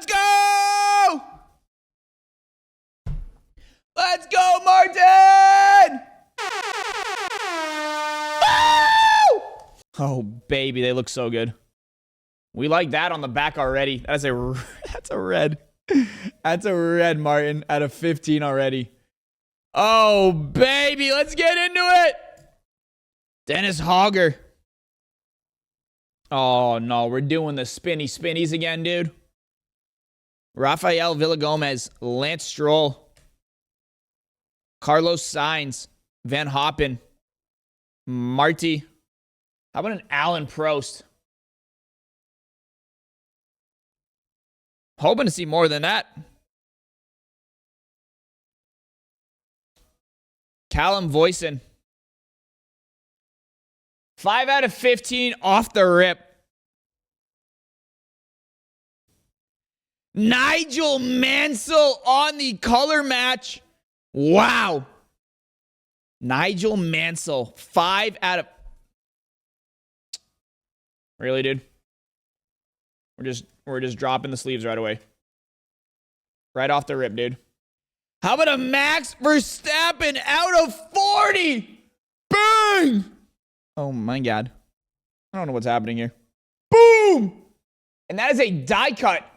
Let's go! Let's go, Martin! Woo! Oh, baby, they look so good. We like that on the back already. That's a red. That's a red, Martin, out of 15 already. Oh, baby, let's get into it. Dennis Hogger. Oh, no, we're doing the spinnies again, dude. Rafael Villagomez, Lance Stroll, Carlos Sainz, Van Hoppen, Marty. How about an Alan Prost? Hoping to see more than that. Callum Voisin. 5 out of 15 off the rip. Nigel Mansell on the color match. Wow. Nigel Mansell. 5 out of... Really, dude? We're just dropping the sleeves right away. Right off the rip, dude. How about a Max Verstappen out of 40? Bang! Oh my God. I don't know what's happening here. Boom! And that is a die cut.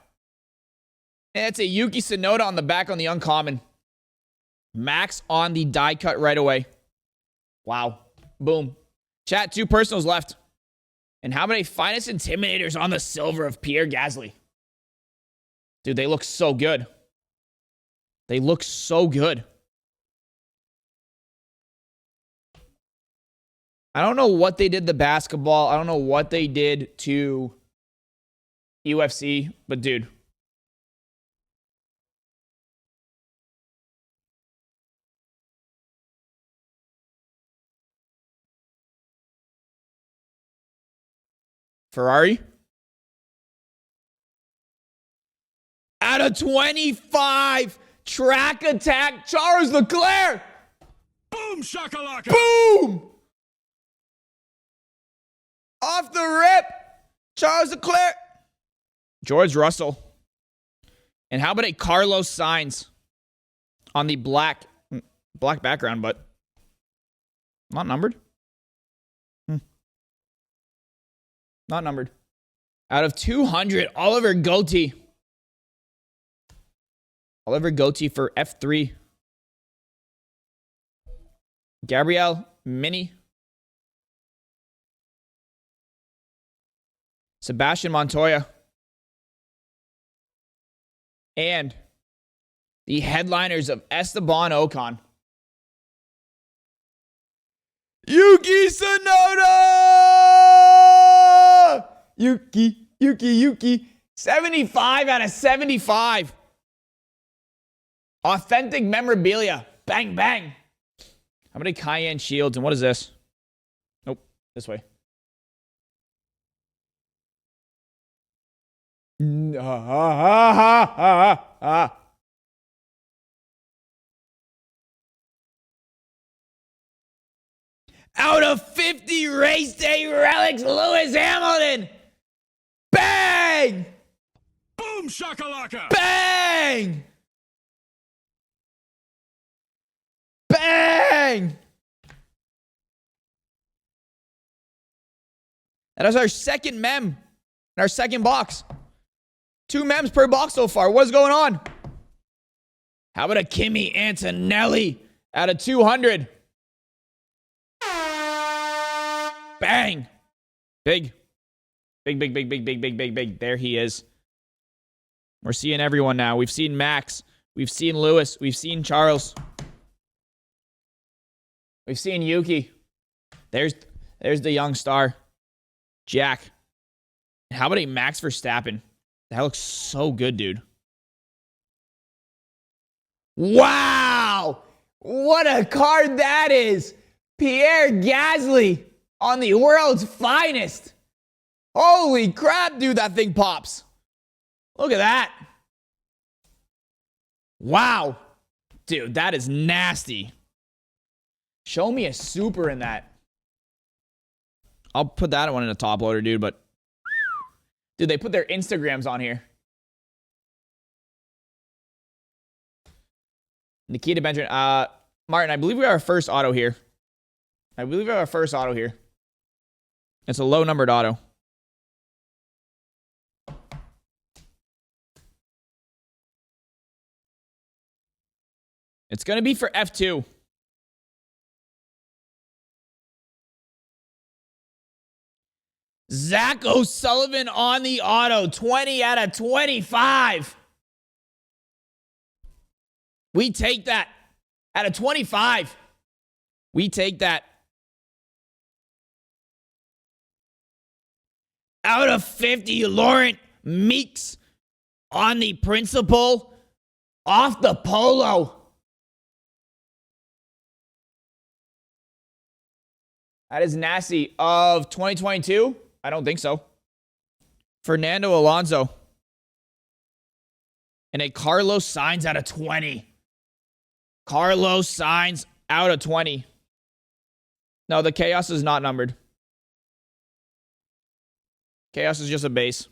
And that's a Yuki Tsunoda on the back on the uncommon. Max on the die cut right away. Wow. Boom. Chat, 2 personals left. And how many finest intimidators on the silver of Pierre Gasly? Dude, they look so good. They look so good. I don't know what they did to basketball. I don't know what they did to UFC, but dude. Ferrari. Out of 25, track attack, Charles Leclerc. Boom shakalaka. Boom! Off the rip, Charles Leclerc. George Russell. And how about a Carlos Sainz on the black background, but not numbered? Not numbered. Out of 200, Oliver Gotti. Oliver Gotti for F3. Gabriel Mini. Sebastian Montoya. And the headliners of Esteban Ocon. Yuki Tsunoda! Yuki. 75 out of 75. Authentic memorabilia. Bang, bang. How many Cayenne shields? And what is this? Nope. This way. Out of 50 race day relics, Lewis Hamilton. Bang! Boom shakalaka. Bang! Bang! That is our second mem in our second box. 2 mems per box so far. What is going on? How about a Kimi Antonelli out of 200? Bang! Big. There he is. We're seeing everyone now. We've seen Max. We've seen Lewis. We've seen Charles. We've seen Yuki. There's the young star. Jack. How about a Max Verstappen? That looks so good, dude. Wow! What a card that is! Pierre Gasly on the world's finest. Holy crap, dude, that thing pops. Look at that. Wow. Dude, that is nasty. Show me a super in that. I'll put that one in a top loader, dude, but... Dude, they put their Instagrams on here. Nikita Benjamin. Martin, I believe we have our first auto here. It's a low-numbered auto. It's going to be for F2. Zach O'Sullivan on the auto. 20 out of 25. We take that. Out of 25. We take that. Out of 50, Laurent Meeks on the principal. Off the polo. That is nasty. Of 2022? I don't think so. Fernando Alonso. And a Carlos Sainz out of 20. Carlos Sainz out of 20. No, the Chaos is not numbered. Chaos is just a base.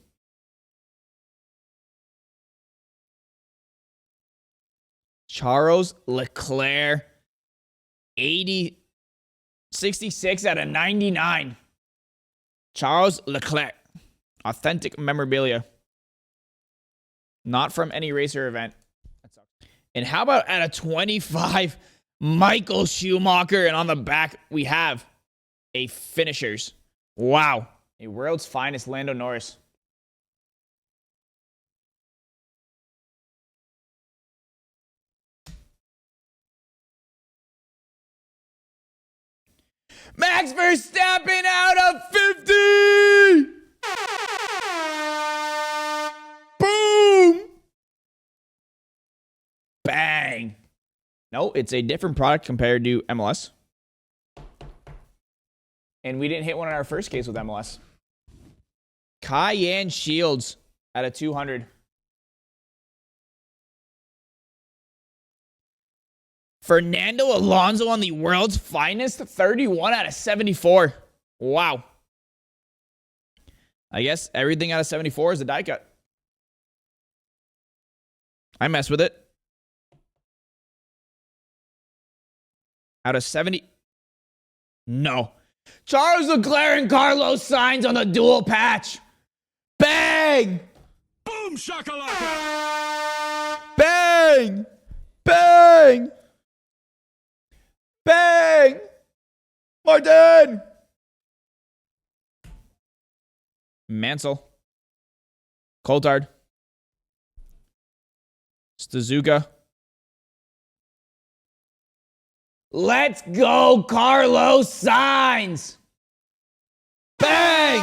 Charles Leclerc. 66 out of 99. Charles Leclerc. Authentic memorabilia. Not from any racer event. And how about at a 25, Michael Schumacher? And on the back, we have a finishers. Wow. A world's finest Lando Norris. Max Verstappen out of 50! Boom! Bang! No, it's a different product compared to MLS. And we didn't hit one in our first case with MLS. Cayenne Shields out of 200. Fernando Alonso on the world's finest, 31 out of 74. Wow. I guess everything out of 74 is a die cut. I mess with it. Out of 70. No. Charles Leclerc and Carlos Sainz on the dual patch. Bang! Boom shakalaka! Bang! Bang! Bang! Martin! Mansell. Coulthard. Stazuka. Let's go, Carlos Sainz! Bang!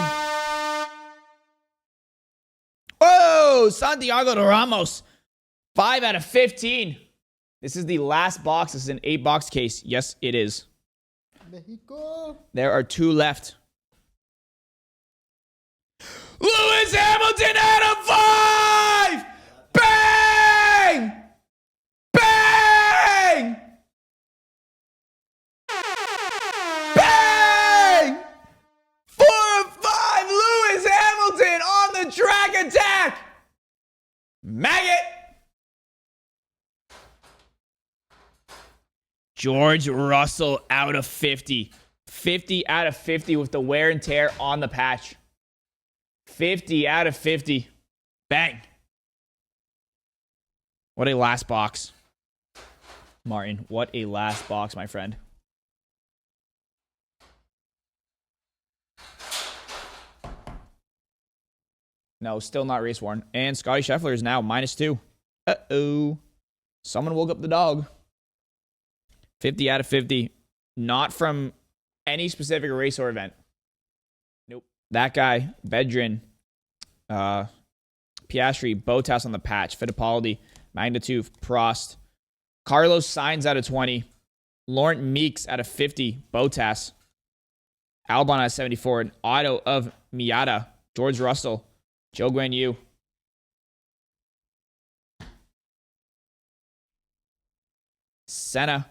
Whoa! Santiago de Ramos. 5 out of 15. This is the last box. This is an 8-box case. Yes, it is. Mexico. There are 2 left. Lewis Hamilton out of 5! Bang! Bang! Bang! 4 of 5, Lewis Hamilton on the track attack! Maggot! George Russell out of 50. 50 out of 50 with the wear and tear on the patch. 50 out of 50. Bang. What a last box. Martin, what a last box, my friend. No, still not race worn. And Scotty Scheffler is now -2. Uh-oh. Someone woke up the dog. 50 out of 50. Not from any specific race or event. Nope. That guy, Bedrin, Piastri, Bottas on the patch, Fittipaldi, Magnitude, Prost, Carlos Sainz out of 20, Laurent Meeks out of 50, Bottas, Albon out of 74, an auto of Miata, George Russell, Joe Guan Yu. Senna,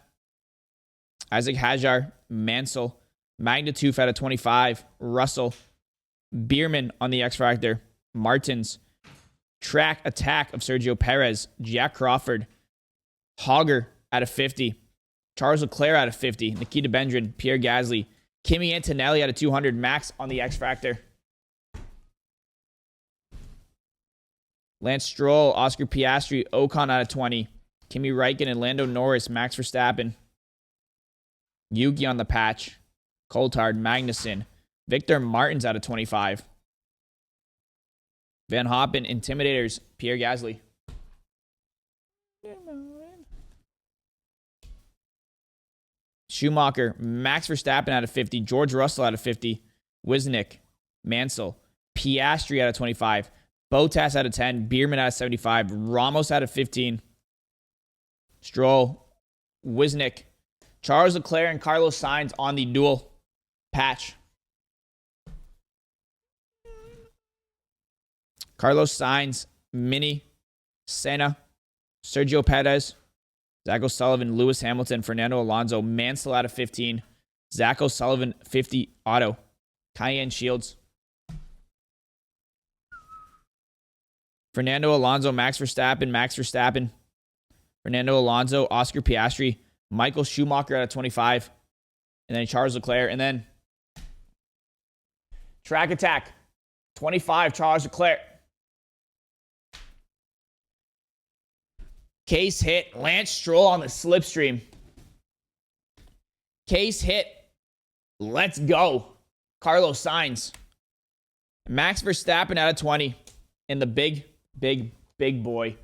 Isaac Hajar, Mansell, Magnitude out of 25, Russell, Bierman on the X Factor, Martins, Track Attack of Sergio Perez, Jack Crawford, Hogger out of 50. Charles Leclerc out of 50. Nikita Bendrin, Pierre Gasly. Kimi Antonelli out of 200. Max on the X Factor. Lance Stroll, Oscar Piastri, Ocon out of 20. Kimi Räikkönen, Lando Norris, Max Verstappen. Yuki on the patch. Coulthard, Magnussen. Victor Martins out of 25. Van Hoppen, Intimidators, Pierre Gasly. Schumacher, Max Verstappen out of 50. George Russell out of 50. Wisnik, Mansell. Piastri out of 25. Bottas out of 10. Bierman out of 75. Ramos out of 15. Stroll, Wisnik. Charles Leclerc and Carlos Sainz on the dual patch. Carlos Sainz, Mini, Senna, Sergio Perez, Zach O'Sullivan, Lewis Hamilton, Fernando Alonso, Mansell out of 15, Zach O'Sullivan, 50 auto, Cayenne Shields. Fernando Alonso, Max Verstappen, Fernando Alonso, Oscar Piastri, Michael Schumacher out of 25, and then Charles Leclerc, and then Track Attack, 25, Charles Leclerc. Case hit, Lance Stroll on the slipstream. Case hit, let's go, Carlos Sainz. Max Verstappen out of 20, and the big boy,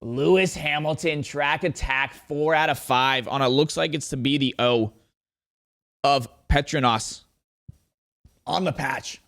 Lewis Hamilton, Track Attack, 4 out of 5 on a looks like it's to be the O of Petronas on the patch.